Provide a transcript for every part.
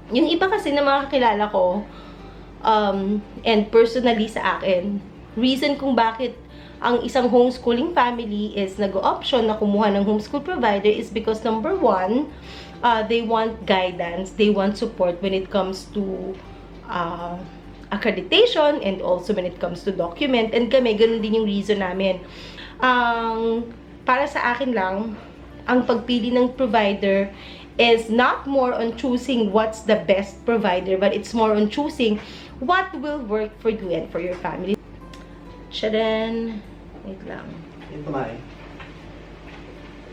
Yung iba kasi na mga kakilala ko, and personally sa akin, reason kung bakit ang isang homeschooling family is nag-option na kumuha ng homeschool provider is because number one, they want guidance, they want support when it comes to accreditation and also when it comes to document. And kami, ganun din yung reason namin. Para sa akin lang, ang pagpili ng provider is not more on choosing what's the best provider, but it's more on choosing what will work for you and for your family. Shadan, wait lang. Yung tumae.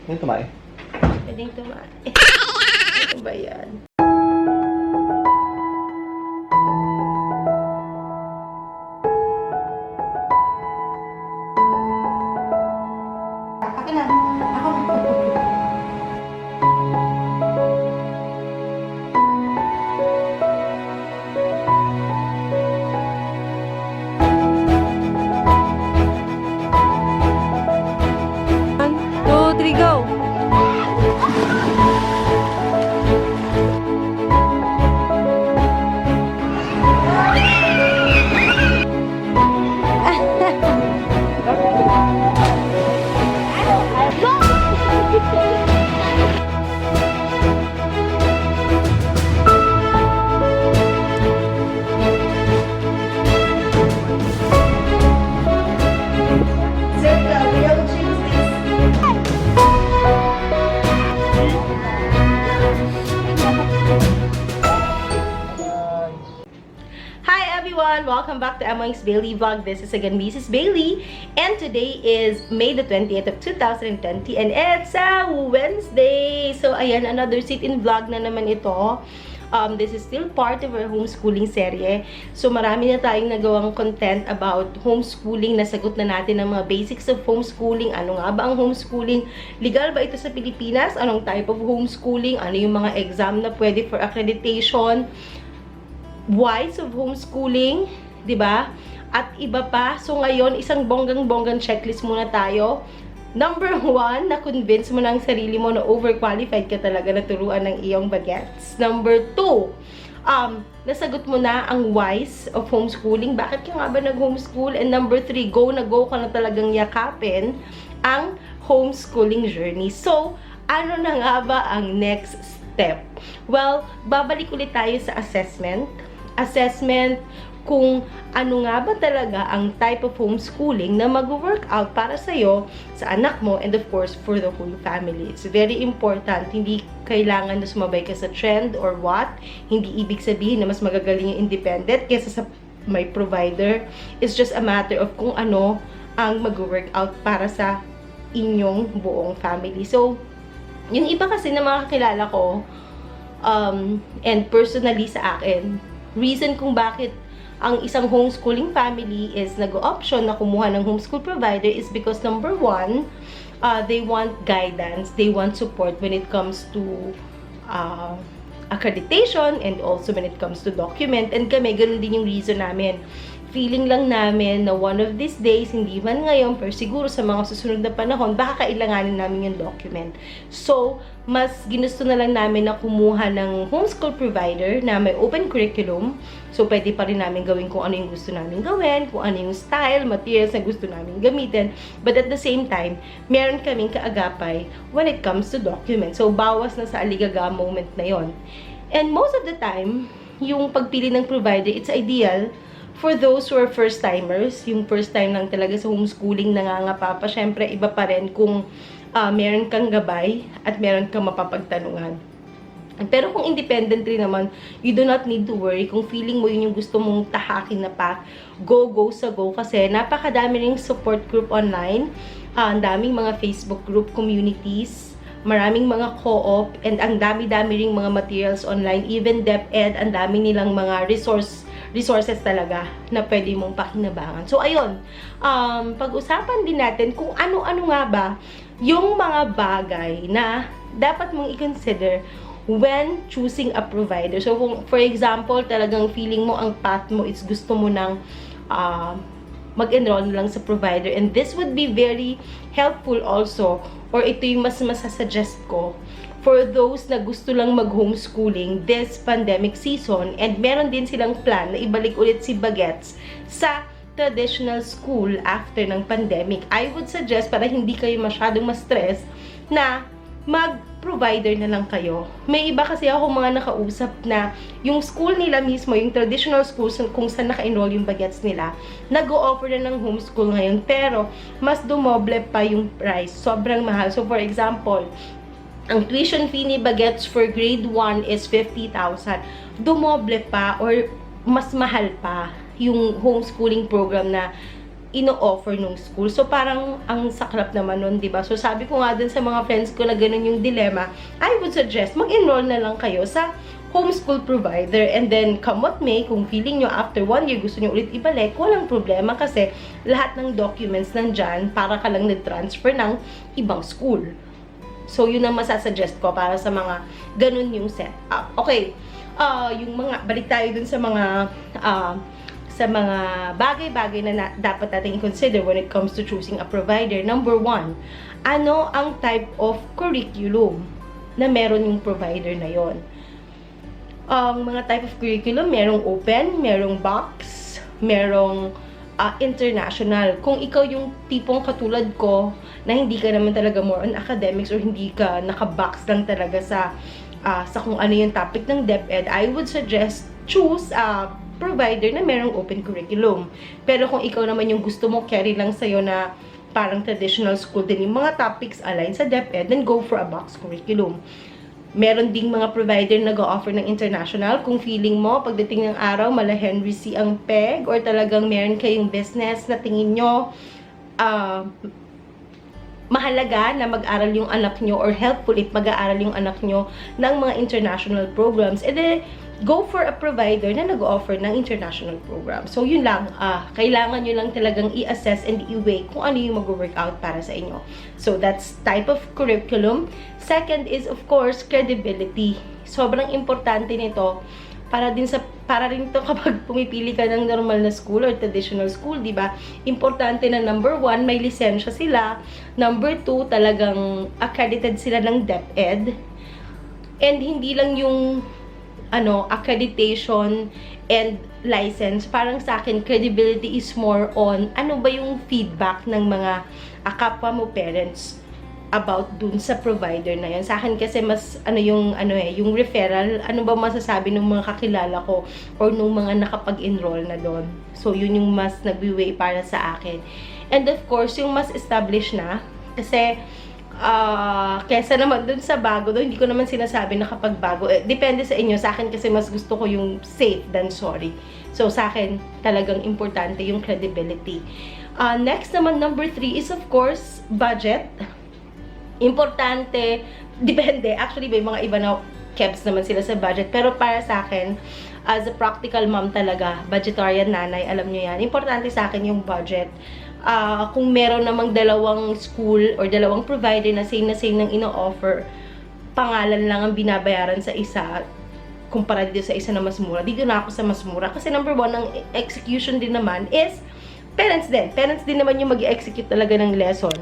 Yung tumae. Pwedeng tumae. Ano ba yan? Akin na. Ako. Welcome back to Emoinkz Bailey Vlog. This is again Mrs. Bailey, and today is May the 20th of 2020 and it's a Wednesday. So ayan, another sit-in vlog na naman ito. This is still part of our homeschooling serye. So marami na tayong nagawang content about homeschooling. Nasagot na natin ang mga basics of homeschooling. Ano nga ba ang homeschooling? Legal ba ito sa Pilipinas? Anong type of homeschooling? Ano yung mga exam na pwede for accreditation? Whys of homeschooling, 'di ba? At iba pa. So ngayon, isang bonggang-bonggang checklist muna tayo. Number 1, na-convince mo ng sarili mo na overqualified ka talaga na turuan ng iyong bagets. Number 2, nasagot mo na ang whys of homeschooling. Bakit ka nga ba nag-homeschool? And number 3, go ka na talagang yakapin ang homeschooling journey. So, ano na nga ba ang next step? Well, babalik ulit tayo sa assessment kung ano nga ba talaga ang type of homeschooling na mag-work out para sa'yo, sa anak mo, and of course, for the whole family. It's very important. Hindi kailangan na sumabay ka sa trend or what. Hindi ibig sabihin na mas magagaling yung independent kaysa sa may provider. It's just a matter of kung ano ang mag-work out para sa inyong buong family. So, yung iba kasi na mga kakilala ko, and personally sa akin, reason kung bakit ang isang homeschooling family is nag-option na kumuha ng homeschool provider is because number 1, they want guidance, they want support when it comes to accreditation and also when it comes to document. And kami, ganun din yung reason namin. Feeling lang namin na one of these days, hindi man ngayon, pero siguro sa mga susunod na panahon, baka kailanganin namin yung document. So, mas ginusto na lang namin na kumuha ng homeschool provider na may open curriculum. So, pwede pa rin namin gawin kung ano yung gusto namin gawin, kung ano yung style, materials na gusto namin gamitin. But at the same time, meron kaming kaagapay when it comes to document. So, bawas na sa aligaga moment na yon. And most of the time, yung pagpili ng provider, it's ideal for those who are first-timers, yung first time lang talaga sa homeschooling nangangapa pa, syempre iba pa rin kung meron kang gabay at meron kang mapapagtanungan. Pero kung independent rin naman, you do not need to worry. Kung feeling mo yun yung gusto mong tahakin na path, go sa go. Kasi napakadami ring support group online, ang daming mga Facebook group communities, maraming mga co-op, and ang dami-dami ring mga materials online, even DepEd, ang dami nilang mga resources talaga na pwede mong pakinabangan. So, ayun, pag-usapan din natin kung ano-ano nga ba yung mga bagay na dapat mong i-consider when choosing a provider. So, kung, for example, talagang feeling mo ang path mo is gusto mo ng mag-enroll lang sa provider, and this would be very helpful also, or ito yung mas masasuggest ko for those na gusto lang mag-homeschooling this pandemic season, and meron din silang plan na ibalik ulit si Bagets sa traditional school after ng pandemic, I would suggest, para hindi kayo masyadong ma-stress, na mag-provider na lang kayo. May iba kasi ako mga nakausap na yung school nila mismo, yung traditional schools kung saan naka-enroll yung Bagets nila, nag-o-offer na ng homeschool ngayon, pero mas dumoble pa yung price. Sobrang mahal. So, for example, ang tuition fee ni Bagets for grade 1 is 50,000. Dumoble pa or mas mahal pa yung homeschooling program na ino-offer nung school. So, parang ang saklap naman nun, diba? So, sabi ko nga dun sa mga friends ko na ganun yung dilemma, I would suggest mag-enroll na lang kayo sa homeschool provider, and then come what may, kung feeling nyo after 1 year gusto nyo ulit ibalik, walang problema kasi lahat ng documents nandyan para ka lang nag-transfer ng ibang school. So, yun ang masasuggest ko para sa mga ganun yung setup. Okay, yung mga, balik tayo dun sa mga bagay-bagay na dapat natin i-consider when it comes to choosing a provider. Number 1, ano ang type of curriculum na meron yung provider na yon? Ang mga type of curriculum, merong open, merong box, merong international. Kung ikaw yung tipong katulad ko, na hindi ka naman talaga more on academics or hindi ka naka-box lang talaga sa kung ano yung topic ng DepEd, I would suggest choose a provider na merong open curriculum. Pero kung ikaw naman yung gusto mo, carry lang sa'yo na parang traditional school din yung mga topics align sa DepEd, then go for a box curriculum. Meron ding mga provider na nag-offer ng international. Kung feeling mo, pagdating ng araw, mala Henry C. ang peg, or talagang meron kayong business na tingin nyo, mahalaga na mag-aral yung anak nyo, or helpful if mag-aaral yung anak nyo ng mga international programs, then go for a provider na nag-offer ng international program. So, yun lang. Kailangan nyo lang talagang i-assess and i-weigh kung ano yung mag-work out para sa inyo. So, that's type of curriculum. Second is, of course, credibility. Sobrang importante nito para rin to kapag pumipili ka ng normal na school or traditional school, di ba? Importante na number 1, may lisensya sila. Number 2, talagang accredited sila ng DepEd. And hindi lang yung accreditation and license. Parang sa akin, credibility is more on ano ba yung feedback ng mga kapwa mo parents about dun sa provider na yan. Sa akin kasi mas yung referral, ano ba masasabi ng mga kakilala ko or nung mga nakapag-enroll na doon. So, yun yung mas nag-weigh para sa akin. And of course, yung mas established na, kasi kesa naman dun sa bago, doon hindi ko naman sinasabi na kapag bago, depende sa inyo. Sa akin kasi mas gusto ko yung safe than sorry. So, sa akin talagang importante yung credibility. Next naman, number 3 is of course budget. Importante, depende. Actually, may mga iba na keps naman sila sa budget. Pero para sa akin, as a practical mom talaga, budgetarian nanay, alam nyo yan, importante sa akin yung budget. Kung meron namang dalawang school or dalawang provider na same ng ino-offer, pangalan lang ang binabayaran sa isa, kumpara dito sa isa na mas mura. Dito na ako sa mas mura. Kasi number 1, ang execution din naman is parents din. Parents din naman yung mag-execute talaga ng lesson.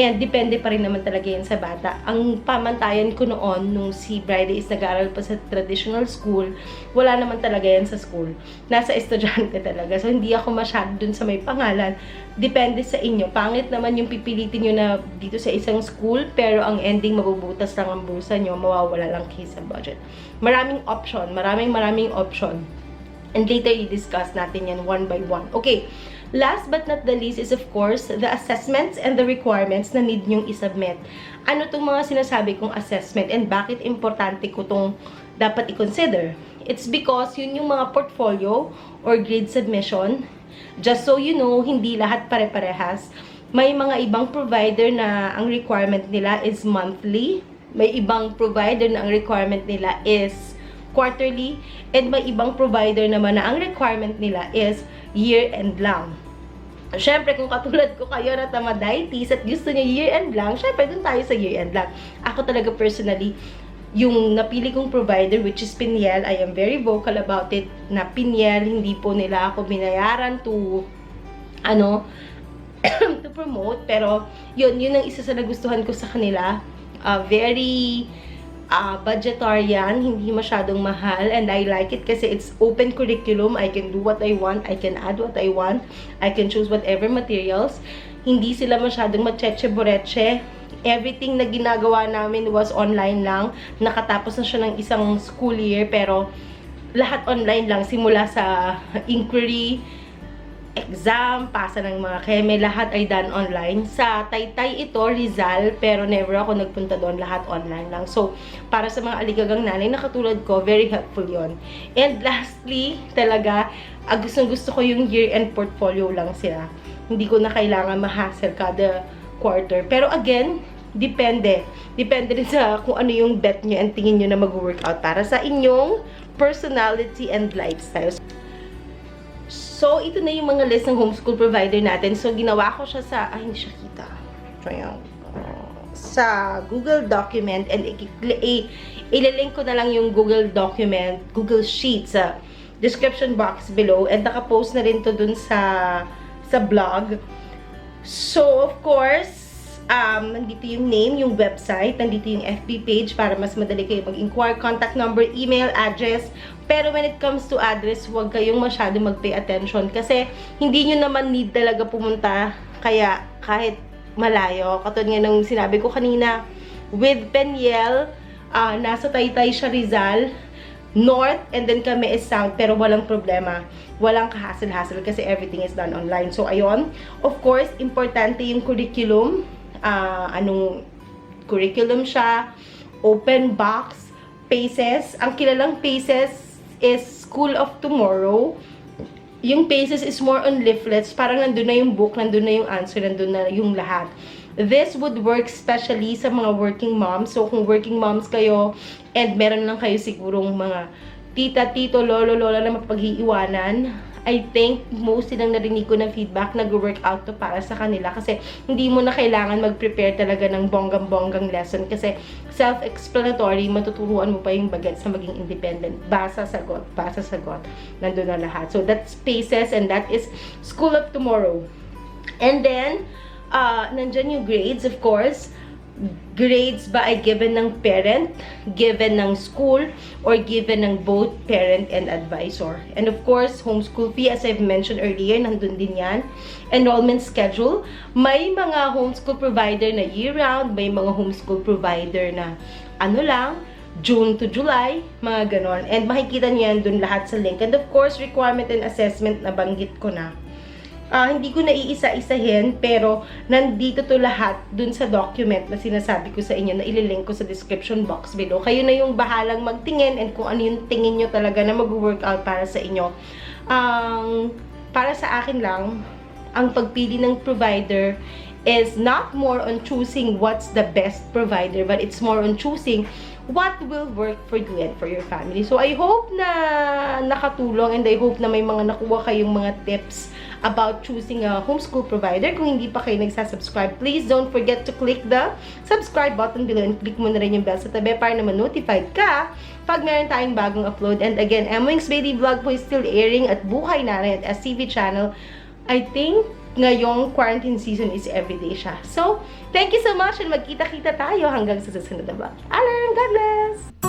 And depende pa rin naman talaga yan sa bata. Ang pamantayan ko noon, nung si Bridie is nag-aaral pa sa traditional school, wala naman talaga yan sa school. Nasa estudyante talaga. So, hindi ako masyado dun sa may pangalan. Depende sa inyo. Pangit naman yung pipilitin nyo na dito sa isang school, pero ang ending, mabubutas lang ang bulsa nyo, mawawala lang kayo sa budget. Maraming option. Maraming option. And later, i-discuss natin yan one by one. Okay. Last but not the least is of course the assessments and the requirements na need nyong isubmit. Ano tong mga sinasabi kong assessment and bakit importante ko tong dapat i-consider? It's because yun yung mga portfolio or grade submission. Just so you know, hindi lahat pare-parehas. May mga ibang provider na ang requirement nila is monthly. May ibang provider na ang requirement nila is quarterly. And may ibang provider naman na ang requirement nila is year-end lang. Siyempre, kung katulad ko kayo na tamaditis at gusto niya year-end lang, siyempre, dun tayo sa year-end lang. Ako talaga personally, yung napili kong provider, which is Piniel, I am very vocal about it, na Piniel, hindi po nila ako binayaran to promote, pero yun ang isa sa nagustuhan ko sa kanila. Very budgetarian, hindi masyadong mahal, and I like it kasi it's open curriculum. I can do what I want, I can add what I want, I can choose whatever materials. Hindi sila masyadong matcheche-boreche. Everything na ginagawa namin was online lang. Nakatapos na siya ng isang school year, pero lahat online lang, simula sa inquiry, exam, pasa ng mga keme, lahat ay done online. Sa Taytay ito, Rizal, pero never ako nagpunta doon, lahat online lang. So, para sa mga aligagang nanay na katulad ko, very helpful yon. And lastly, talaga, gustong-gusto ko yung year-end portfolio lang sila. Hindi ko na kailangan ma-hassle kada quarter. Pero again, depende. Depende rin sa kung ano yung bet nyo and tingin nyo na mag-workout para sa inyong personality and lifestyle. So, ito na yung mga list ng homeschool provider natin. So, ginawa ko siya sa, hindi siya kita. So, yan. Sa Google document, and ililink ko na lang yung Google document, Google Sheet sa description box below. And nakapost na rin to dun sa blog. So, of course, nandito yung name, yung website, nandito yung FB page para mas madali kayo mag-inquire, contact number, email, address. Pero when it comes to address, huwag kayong masyado mag-pay attention kasi hindi nyo naman need talaga pumunta kaya kahit malayo. Katulad nga nung sinabi ko kanina, with Peñiel, nasa Taytay siya, Rizal, North, and then kami is South, pero walang problema. Walang kahassle-hassle kasi everything is done online. So, ayun. Of course, importante yung curriculum. Anong curriculum siya, open box, PACES. Ang kilalang PACES is School of Tomorrow. Yung PACES is more on leaflets. Parang nandun na yung book, nandun na yung answer, nandun na yung lahat. This would work especially sa mga working moms. So, kung working moms kayo and meron lang kayo sigurong mga tita, tito, lolo, lola na mapaghiiwanan, I think most silang narinig ko ng feedback, nag-workout to para sa kanila kasi hindi mo na kailangan mag-prepare talaga ng bonggang-bonggang lesson kasi self-explanatory, matuturuan mo pa yung bagets na maging independent. Basa, sagot, nandun na lahat. So, that's PACES and that is School of Tomorrow. And then, nandyan yung grades, of course. Grades ba ay given ng parent, given ng school, or given ng both parent and advisor. And of course, homeschool fee, as I've mentioned earlier, nandun din yan. Enrollment schedule. May mga homeschool provider na year-round, may mga homeschool provider na June to July, mga ganon. And makikita niyo yan dun lahat sa link. And of course, requirement and assessment, nabanggit ko na. Hindi ko na iisa-isahin, pero nandito to lahat dun sa document na sinasabi ko sa inyo na ililink ko sa description box below. Kayo na yung bahalang magtingin and kung ano yung tingin nyo talaga na mag-workout para sa inyo. Para sa akin lang, ang pagpili ng provider is not more on choosing what's the best provider, but it's more on choosing what will work for you and for your family. So, I hope na nakatulong and I hope na may mga nakuha kayong mga tips about choosing a homeschool provider. Kung hindi pa kayo nagsasubscribe, please don't forget to click the subscribe button below and click mo na rin yung bell sa tabi para naman notified ka pag meron tayong bagong upload. And again, Emoinkz Baby Vlog po is still airing at Buhay Nanay at STV channel. I think ngayong quarantine season is everyday siya. So, thank you so much and magkita-kita tayo hanggang sa susunod na vlog. Alam, God bless!